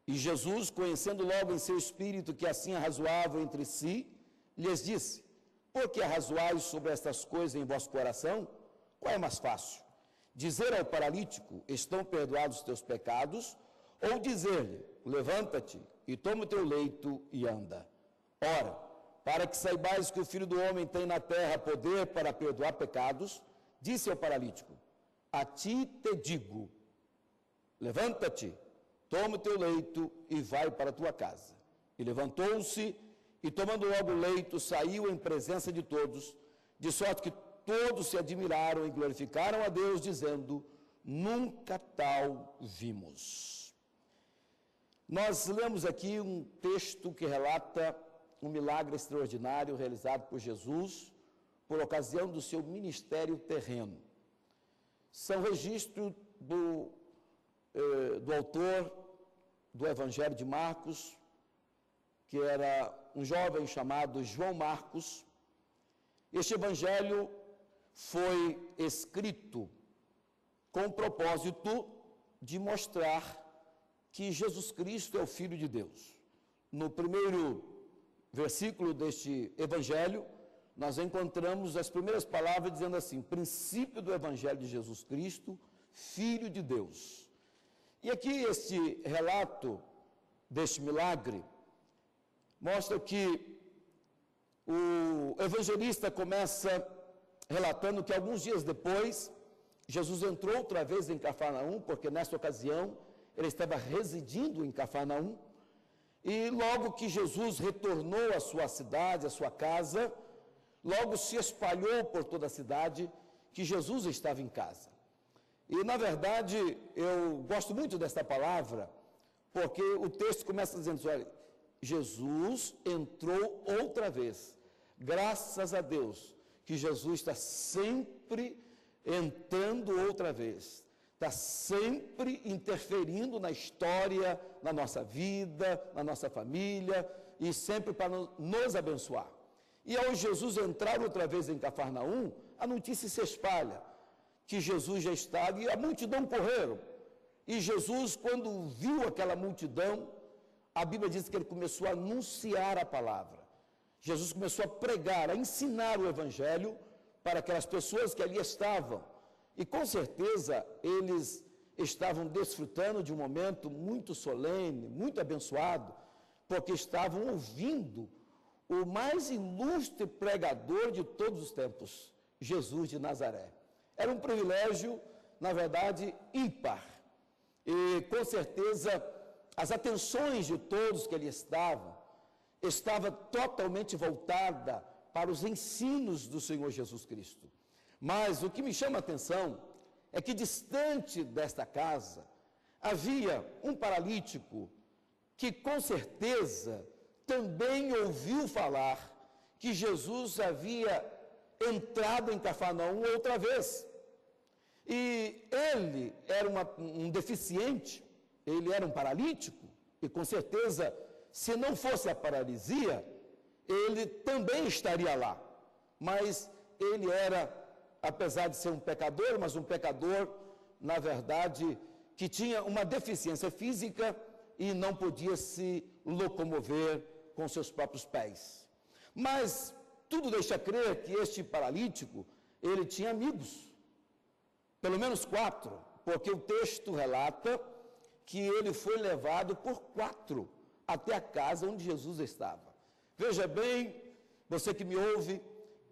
E Jesus, conhecendo logo em seu espírito que assim arrazoavam entre si, lhes disse: por que arrazoais sobre estas coisas em vosso coração? Qual é mais fácil? Dizer ao paralítico: estão perdoados os teus pecados? Ou dizer-lhe: levanta-te e toma o teu leito e anda? Ora, para que saibais que o Filho do Homem tem na terra poder para perdoar pecados, disse ao paralítico: a ti te digo, levanta-te, toma o teu leito e vai para a tua casa. E levantou-se, e tomando logo o leito, saiu em presença de todos, de sorte que todos se admiraram e glorificaram a Deus, dizendo: nunca tal vimos. Nós lemos aqui um texto que relata um milagre extraordinário realizado por Jesus por ocasião do seu ministério terreno. São registro do autor do Evangelho de Marcos, que era um jovem chamado João Marcos. Este Evangelho foi escrito com o propósito de mostrar que Jesus Cristo é o Filho de Deus. No primeiro versículo deste Evangelho, nós encontramos as primeiras palavras dizendo assim: princípio do Evangelho de Jesus Cristo, Filho de Deus. E aqui este relato deste milagre mostra que o evangelista começa relatando que alguns dias depois, Jesus entrou outra vez em Cafarnaum, porque nesta ocasião ele estava residindo em Cafarnaum, e logo que Jesus retornou à sua cidade, à sua casa, logo se espalhou por toda a cidade que Jesus estava em casa. E, na verdade, eu gosto muito desta palavra, porque o texto começa dizendo assim: olha, Jesus entrou outra vez. Graças a Deus que Jesus está sempre entrando outra vez, está sempre interferindo na história, na nossa vida, na nossa família, e sempre para nos abençoar. E ao Jesus entrar outra vez em Cafarnaum, a notícia se espalha que Jesus já estava, e a multidão correram. E Jesus, quando viu aquela multidão, a Bíblia diz que ele começou a anunciar a palavra. Jesus começou a pregar, a ensinar o Evangelho para aquelas pessoas que ali estavam. E com certeza eles estavam desfrutando de um momento muito solene, muito abençoado, porque estavam ouvindo o mais ilustre pregador de todos os tempos, Jesus de Nazaré. Era um privilégio, na verdade, ímpar. E com certeza as atenções de todos que ali estavam estava totalmente voltada para os ensinos do Senhor Jesus Cristo. Mas o que me chama a atenção é que distante desta casa havia um paralítico que com certeza também ouviu falar que Jesus havia entrado em Cafarnaum outra vez. E ele era um deficiente, ele era um paralítico, e com certeza, se não fosse a paralisia, ele também estaria lá. Mas ele era, apesar de ser um pecador, mas um pecador, na verdade, que tinha uma deficiência física e não podia se locomover com seus próprios pés. Mas tudo deixa crer que este paralítico, ele tinha amigos, pelo menos 4, porque o texto relata que ele foi levado por 4 até a casa onde Jesus estava. Veja bem, você que me ouve,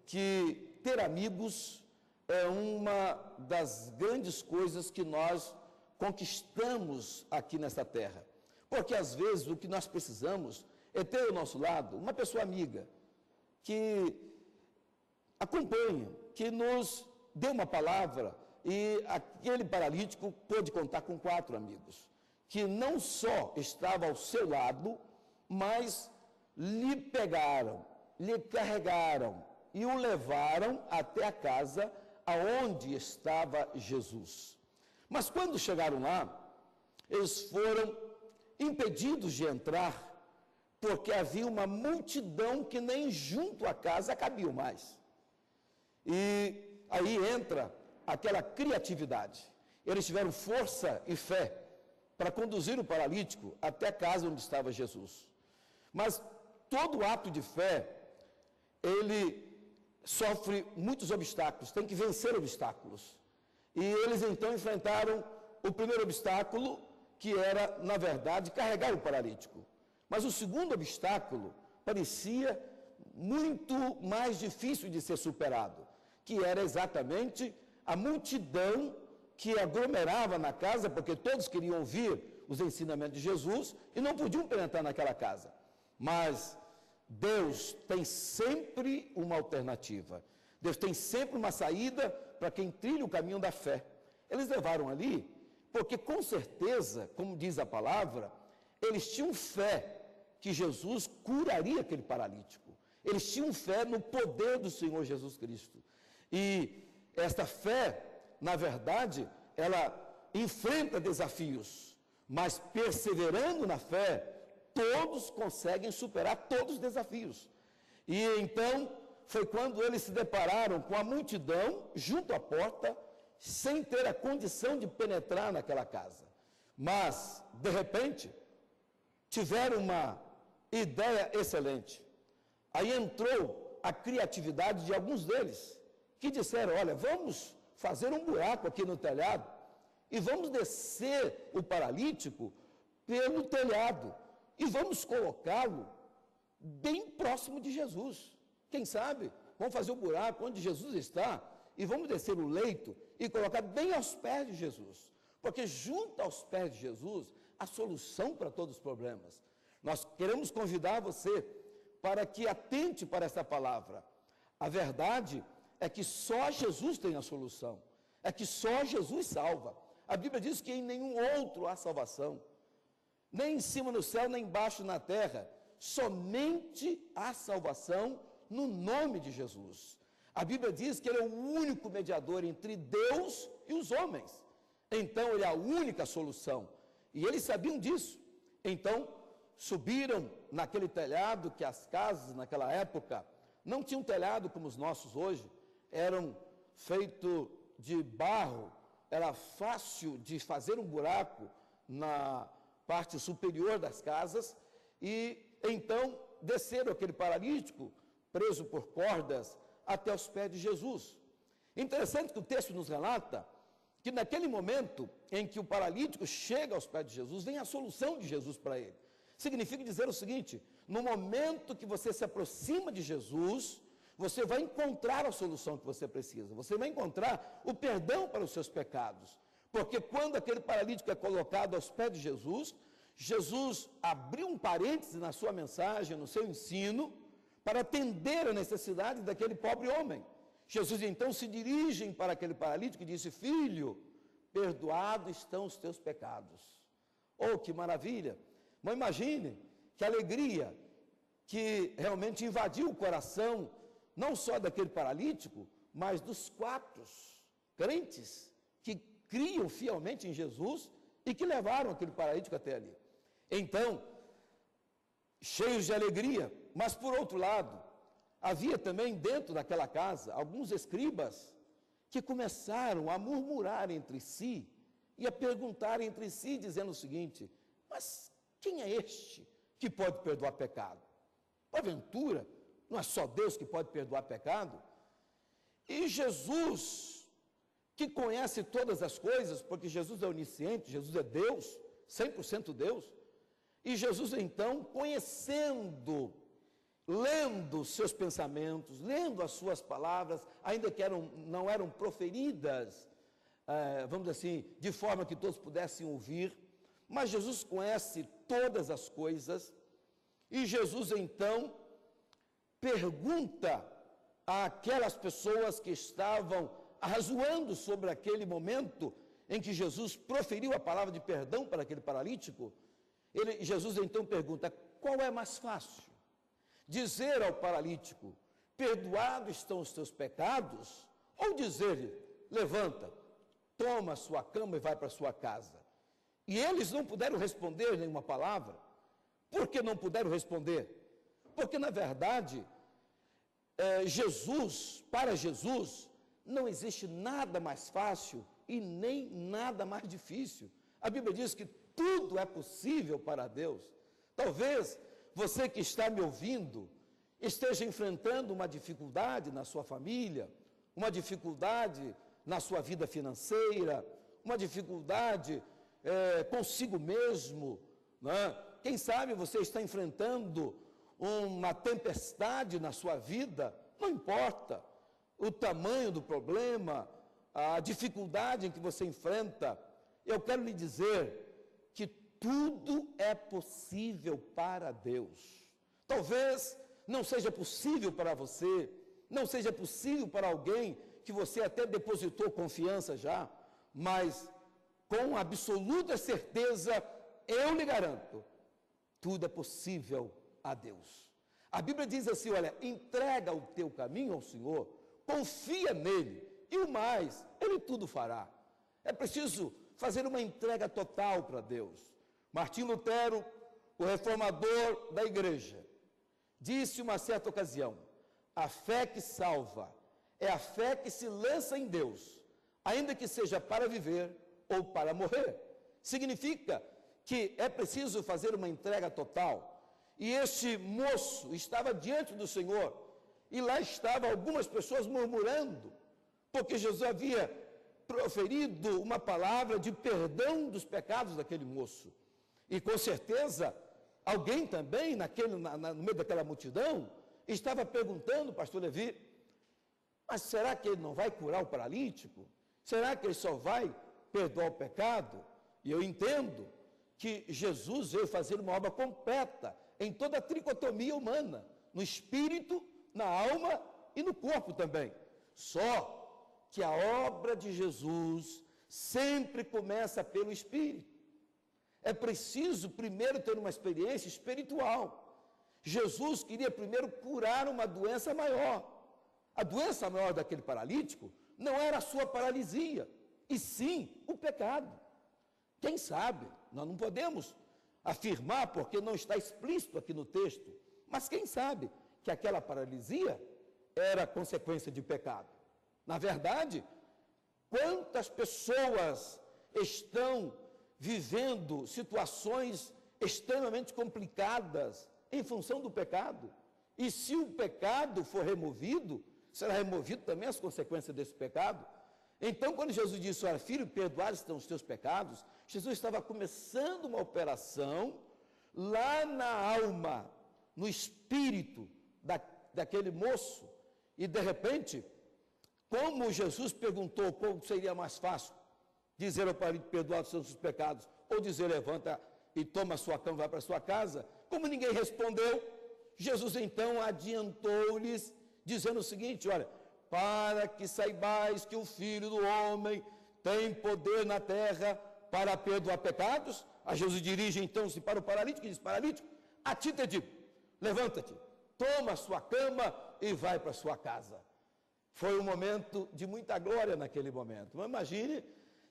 que ter amigos é uma das grandes coisas que nós conquistamos aqui nesta terra. Porque às vezes o que nós precisamos é ter ao nosso lado uma pessoa amiga, que acompanha, que nos dê uma palavra. E aquele paralítico pôde contar com 4 amigos, que não só estavam ao seu lado, mas lhe pegaram, lhe carregaram e o levaram até a casa aonde estava Jesus. Mas quando chegaram lá, eles foram impedidos de entrar, porque havia uma multidão que nem junto à casa cabia mais. E aí entra aquela criatividade. Eles tiveram força e fé para conduzir o paralítico até a casa onde estava Jesus. Mas todo ato de fé, ele sofre muitos obstáculos, tem que vencer obstáculos. E eles então enfrentaram o primeiro obstáculo, que era, na verdade, carregar o paralítico. Mas o segundo obstáculo parecia muito mais difícil de ser superado, que era exatamente a multidão que aglomerava na casa, porque todos queriam ouvir os ensinamentos de Jesus e não podiam penetrar naquela casa. Mas Deus tem sempre uma alternativa. Deus tem sempre uma saída para quem trilha o caminho da fé. Eles levaram ali, porque com certeza, como diz a palavra, eles tinham fé que Jesus curaria aquele paralítico. Eles tinham fé no poder do Senhor Jesus Cristo. E esta fé, na verdade, ela enfrenta desafios, mas perseverando na fé, todos conseguem superar todos os desafios. E então, foi quando eles se depararam com a multidão junto à porta, sem ter a condição de penetrar naquela casa. Mas, de repente, tiveram uma ideia excelente. Aí entrou a criatividade de alguns deles, que disseram, olha, vamos fazer um buraco aqui no telhado e vamos descer o paralítico pelo telhado e vamos colocá-lo bem próximo de Jesus. Quem sabe, vamos fazer o buraco onde Jesus está e vamos descer o leito e colocar bem aos pés de Jesus. Porque junto aos pés de Jesus, a solução para todos os problemas. Nós queremos convidar você para que atente para essa palavra. A verdade é que só Jesus tem a solução. É que só Jesus salva. A Bíblia diz que em nenhum outro há salvação. Nem em cima no céu, nem embaixo na terra. Somente há salvação no nome de Jesus. A Bíblia diz que Ele é o único mediador entre Deus e os homens. Então, Ele é a única solução. E eles sabiam disso. Então, subiram naquele telhado, que as casas naquela época não tinham telhado como os nossos hoje. Eram feitos de barro. Era fácil de fazer um buraco na parte superior das casas. E então desceram aquele paralítico, preso por cordas, até os pés de Jesus. Interessante que o texto nos relata que naquele momento em que o paralítico chega aos pés de Jesus, vem a solução de Jesus para ele. Significa dizer o seguinte: no momento que você se aproxima de Jesus, você vai encontrar a solução que você precisa, você vai encontrar o perdão para os seus pecados. Porque quando aquele paralítico é colocado aos pés de Jesus, Jesus abriu um parêntese na sua mensagem, no seu ensino, para atender a necessidade daquele pobre homem. Jesus então se dirige para aquele paralítico e disse: filho, perdoados estão os teus pecados. Oh, que maravilha! Mas imagine que alegria que realmente invadiu o coração, não só daquele paralítico, mas dos 4 crentes que criam fielmente em Jesus e que levaram aquele paralítico até ali. Então, cheios de alegria, mas por outro lado, havia também dentro daquela casa alguns escribas que começaram a murmurar entre si e a perguntar entre si, dizendo o seguinte: mas quem é este que pode perdoar pecado? Porventura, não é só Deus que pode perdoar pecado? E Jesus, que conhece todas as coisas, porque Jesus é onisciente, Jesus é Deus, 100% Deus, e Jesus então, conhecendo, lendo seus pensamentos, lendo as suas palavras, ainda que não eram proferidas, vamos dizer assim, de forma que todos pudessem ouvir, mas Jesus conhece todas as coisas, e Jesus então pergunta àquelas pessoas que estavam arrazoando sobre aquele momento em que Jesus proferiu a palavra de perdão para aquele paralítico. Jesus então pergunta: qual é mais fácil? Dizer ao paralítico: perdoados estão os teus pecados, ou dizer-lhe: levanta, toma a sua cama e vai para a sua casa? E eles não puderam responder nenhuma palavra. Por que não puderam responder? Porque, na verdade, para Jesus, não existe nada mais fácil e nem nada mais difícil. A Bíblia diz que tudo é possível para Deus. Talvez você que está me ouvindo esteja enfrentando uma dificuldade na sua família, uma dificuldade na sua vida financeira, uma dificuldade consigo mesmo, né? Quem sabe você está enfrentando uma tempestade na sua vida, não importa o tamanho do problema, a dificuldade em que você enfrenta, eu quero lhe dizer que tudo é possível para Deus. Talvez não seja possível para você, não seja possível para alguém que você até depositou confiança já, mas com absoluta certeza, eu lhe garanto, tudo é possível a Deus. A Bíblia diz assim: olha, entrega o teu caminho ao Senhor, confia nele, e o mais, ele tudo fará. É preciso fazer uma entrega total para Deus. Martim Lutero, o reformador da igreja, disse uma certa ocasião: a fé que salva é a fé que se lança em Deus, ainda que seja para viver ou para morrer. Significa que é preciso fazer uma entrega total. E este moço estava diante do Senhor, e lá estavam algumas pessoas murmurando, porque Jesus havia proferido uma palavra de perdão dos pecados daquele moço. E com certeza, alguém também, no meio daquela multidão, estava perguntando, pastor Levi: mas será que ele não vai curar o paralítico? Será que ele só vai perdoar o pecado? E eu entendo que Jesus veio fazer uma obra completa em toda a tricotomia humana, no espírito, na alma e no corpo também. Só que a obra de Jesus sempre começa pelo espírito. É preciso primeiro ter uma experiência espiritual. Jesus queria primeiro curar uma doença maior. A doença maior daquele paralítico não era a sua paralisia, e sim o pecado. Quem sabe, nós não podemos afirmar porque não está explícito aqui no texto, mas quem sabe que aquela paralisia era consequência de pecado. Na verdade, quantas pessoas estão vivendo situações extremamente complicadas em função do pecado? E se o pecado for removido, será removido também as consequências desse pecado. Então, quando Jesus disse, olha, filho, perdoados estão os teus pecados, Jesus estava começando uma operação lá na alma, no espírito daquele moço. E, de repente, como Jesus perguntou qual seria mais fácil, dizer ao paralítico, perdoados são os seus pecados, ou dizer, levanta e toma a sua cama e vai para a sua casa, como ninguém respondeu, Jesus então adiantou-lhes, dizendo o seguinte, olha, para que saibais que o Filho do Homem tem poder na terra para perdoar pecados, a Jesus dirige então-se para o paralítico e diz, paralítico, a ti te digo, levanta-te, toma a sua cama e vai para a sua casa. Foi um momento de muita glória naquele momento. Mas imagine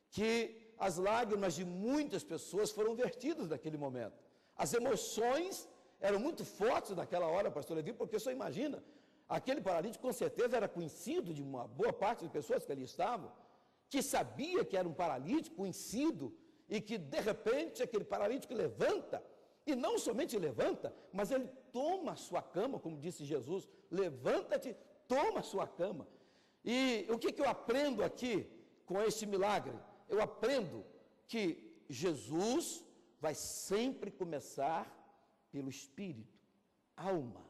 que as lágrimas de muitas pessoas foram vertidas naquele momento. As emoções eram muito fortes naquela hora, pastor Levi, porque só imagina, aquele paralítico com certeza era conhecido de uma boa parte das pessoas que ali estavam, que sabia que era um paralítico conhecido e que de repente aquele paralítico levanta, e não somente levanta, mas ele toma a sua cama, como disse Jesus, levanta-te, toma a sua cama. E o que eu aprendo aqui com este milagre? Eu aprendo que Jesus vai sempre começar pelo espírito, alma.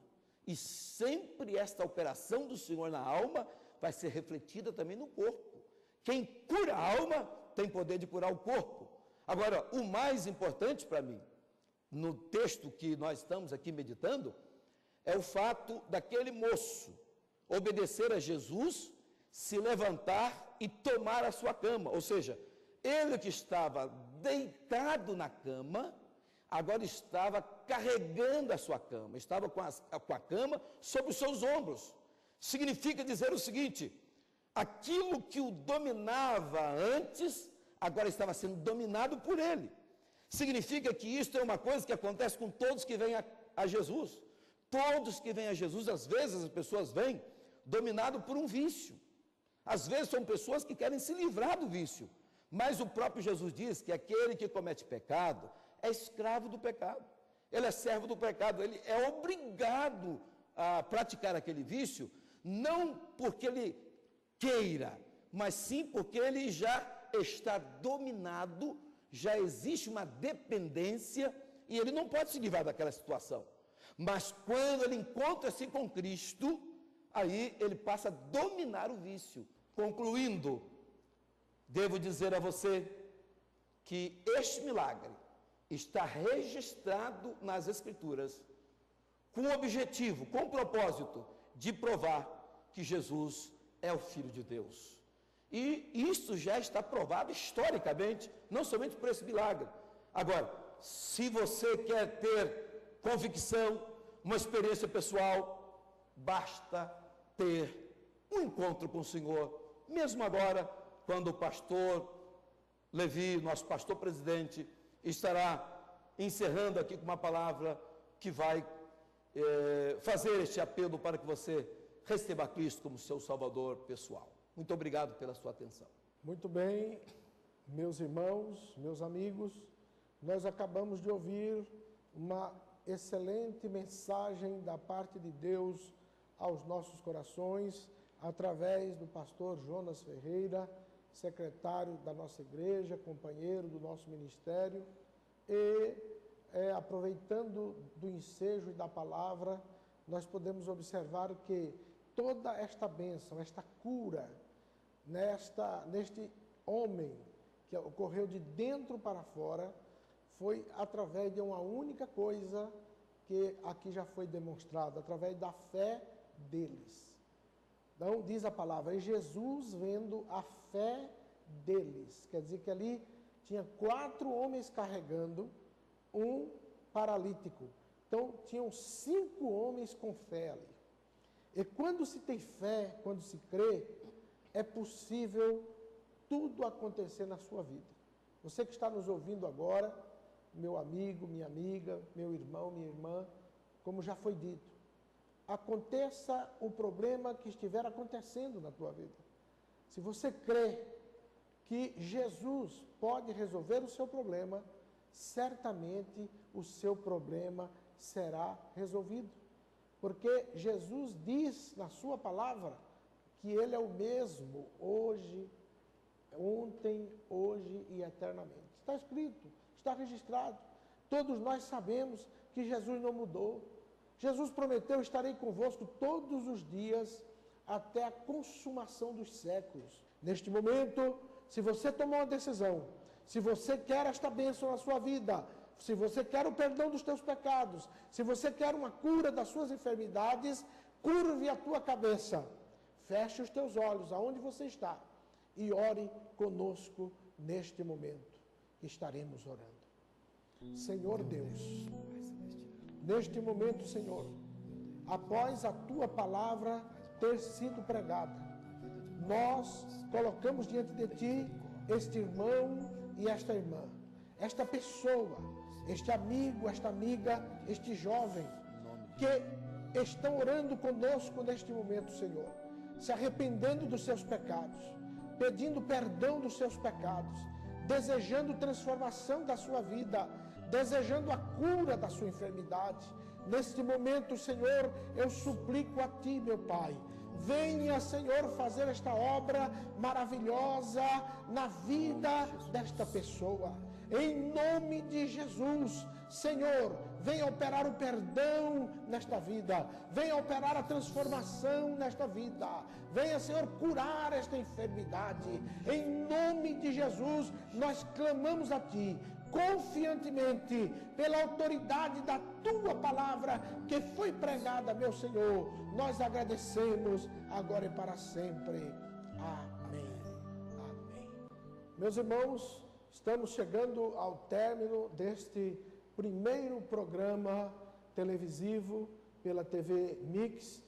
E sempre esta operação do Senhor na alma vai ser refletida também no corpo. Quem cura a alma tem poder de curar o corpo. Agora, o mais importante para mim, no texto que nós estamos aqui meditando, é o fato daquele moço obedecer a Jesus, se levantar e tomar a sua cama. Ou seja, ele que estava deitado na cama, agora estava carregando a sua cama, estava com a cama sobre os seus ombros. Significa dizer o seguinte, aquilo que o dominava antes, agora estava sendo dominado por ele. Significa que isto é uma coisa que acontece com todos que vêm a Jesus. Todos que vêm a Jesus, às vezes as pessoas vêm dominado por um vício. Às vezes são pessoas que querem se livrar do vício. Mas o próprio Jesus diz que aquele que comete pecado é escravo do pecado. Ele é servo do pecado. Ele é obrigado a praticar aquele vício, não porque ele queira, mas sim porque ele já está dominado, já existe uma dependência e ele não pode se livrar daquela situação. Mas quando ele encontra-se com Cristo, aí ele passa a dominar o vício. Concluindo, devo dizer a você que este milagre está registrado nas Escrituras com o objetivo, com o propósito de provar que Jesus é o Filho de Deus. E isso já está provado historicamente, não somente por esse milagre. Agora, se você quer ter convicção, uma experiência pessoal, basta ter um encontro com o Senhor. Mesmo agora, quando o pastor Levi, nosso pastor presidente, estará encerrando aqui com uma palavra que vai fazer este apelo para que você receba Cristo como seu Salvador pessoal. Muito obrigado pela sua atenção. Muito bem, meus irmãos, meus amigos, nós acabamos de ouvir uma excelente mensagem da parte de Deus aos nossos corações, através do pastor Jonas Ferreira, secretário da nossa igreja, companheiro do nosso ministério, e aproveitando do ensejo e da palavra, nós podemos observar que toda esta bênção, esta cura, neste homem que ocorreu de dentro para fora, foi através de uma única coisa que aqui já foi demonstrada, através da fé deles. Então, diz a palavra, e Jesus vendo a fé deles, quer dizer que ali tinha 4 homens carregando um paralítico. Então, tinham 5 homens com fé ali. E quando se tem fé, quando se crê, é possível tudo acontecer na sua vida. Você que está nos ouvindo agora, meu amigo, minha amiga, meu irmão, minha irmã, como já foi dito, aconteça o problema que estiver acontecendo na tua vida. Se você crê que Jesus pode resolver o seu problema, certamente o seu problema será resolvido. Porque Jesus diz na sua palavra, que Ele é o mesmo hoje, ontem, hoje e eternamente. Está escrito, está registrado. Todos nós sabemos que Jesus não mudou. Jesus prometeu: estarei convosco todos os dias até a consumação dos séculos. Neste momento, se você tomou uma decisão, se você quer esta bênção na sua vida, se você quer o perdão dos teus pecados, se você quer uma cura das suas enfermidades, curve a tua cabeça, feche os teus olhos aonde você está e ore conosco neste momento que estaremos orando. Senhor Deus, neste momento, Senhor, após a tua palavra ter sido pregada, nós colocamos diante de ti este irmão e esta irmã, esta pessoa, este amigo, esta amiga, este jovem, que estão orando conosco neste momento, Senhor, se arrependendo dos seus pecados, pedindo perdão dos seus pecados, desejando transformação da sua vida, desejando a cura da sua enfermidade. Neste momento, Senhor, eu suplico a Ti, meu Pai, venha, Senhor, fazer esta obra maravilhosa na vida desta pessoa. Em nome de Jesus, Senhor, venha operar o perdão nesta vida, venha operar a transformação nesta vida, venha, Senhor, curar esta enfermidade. Em nome de Jesus, nós clamamos a Ti, confiantemente, pela autoridade da Tua palavra que foi pregada, meu Senhor. Nós agradecemos agora e para sempre. Amém. Amém. Meus irmãos, estamos chegando ao término deste primeiro programa televisivo pela TV Mix,